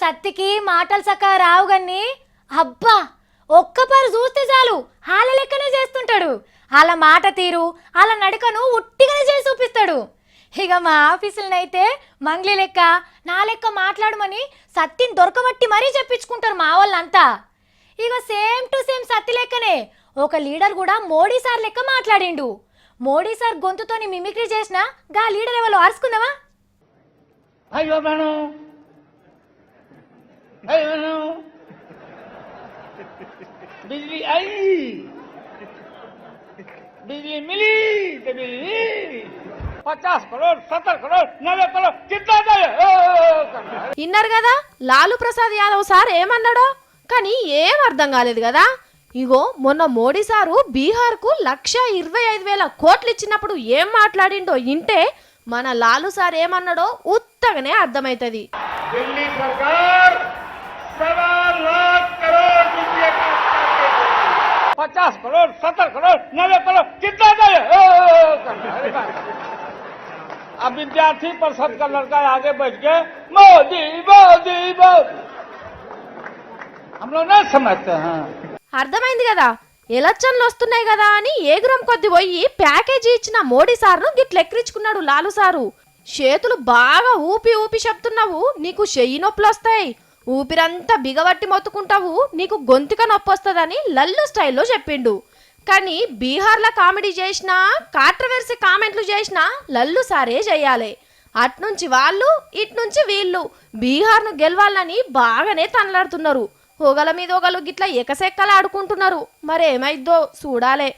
సత్తికి మాటలు సక్క రావు గన్ని అబ్బా ఒక్కపారు చూస్తే చాలు హాల లెక్కనే చేస్తుంటాడు. అలా మాట తీరు అలా నడకను ఉట్టిగానే చేసి చూపిస్తాడు. ఇక మా ఆఫీసులనైతే మంగ్లీ లెక్క నా లెక్క మాట్లాడమని సత్తిని దొరకబట్టి మరీ చెప్పించుకుంటారు మా వాళ్ళంతా. ఇక సేమ్ టు సేమ్ సత్తి లెక్కనే ఒక లీడర్ కూడా మోడీ సార్ లెక్క మాట్లాడిండు. మోడీ సార్ గొంతుతోని మిమిక్రీ చేసినా గా లీడర్ ఎవరో అరుచుకుందామా? అయ్యో మేడం, అయ్యో మేడం, बिजली आई, बिजली मिली तो बिजली 50 करोड़ 70 करोड़ 90 करोड़ कितना ఇన్నారు కదా లాలూ ప్రసాద్ యాదవ్ సార్ ఏమన్నాడో, కానీ ఏం అర్థం కాలేదు కదా. ఇగో మొన్న మోడీ సారు బీహార్కు 1,25,000 కోట్లు ఇచ్చినప్పుడు ఏం మాట్లాడిండో ఇంటే మన లాలూ సార్ ఏమన్నాడో ఉత్తగానే అర్థమైతది. दिल्ली सरकार 1.25 लाख करोड़ रुपये 50 करोड़ 70 करोड़ 90 करोड़ कितना अब विद्यार्थी परिषद का लड़का आगे बैठ के मोदी मोदी मोदी हम लोग नहीं समझते हैं. అర్థమైంది కదా, ఎలక్షన్లు వస్తున్నాయి కదా అని ఏగురం కొద్ది పోయి ప్యాకేజీ ఇచ్చిన మోడీ సార్ను గిట్లెక్కించుకున్నాడు లాలు సారు. చేతులు బాగా ఊపి ఊపి చెప్తున్నావు, నీకు చెయ్యి నొప్పులు వస్తాయి, ఊపిరంతా బిగబట్టి మొత్తుకుంటావు, నీకు గొంతుక నొప్పి వస్తుందని లల్లు స్టైల్లో చెప్పిండు. కానీ బీహార్లో కామెడీ చేసినా కాంట్రవర్సీ కామెంట్లు చేసినా లల్లు సారే చెయ్యాలి. అట్నుంచి వాళ్ళు ఇట్నుంచి వీళ్ళు బీహార్ను గెలవాలని బాగానే తనలాడుతున్నారు. ఒకల మీద ఒకలు గిట్లా ఎకసెక్కలు ఆడుకుంటున్నారు. మరేమైద్దో చూడాలే.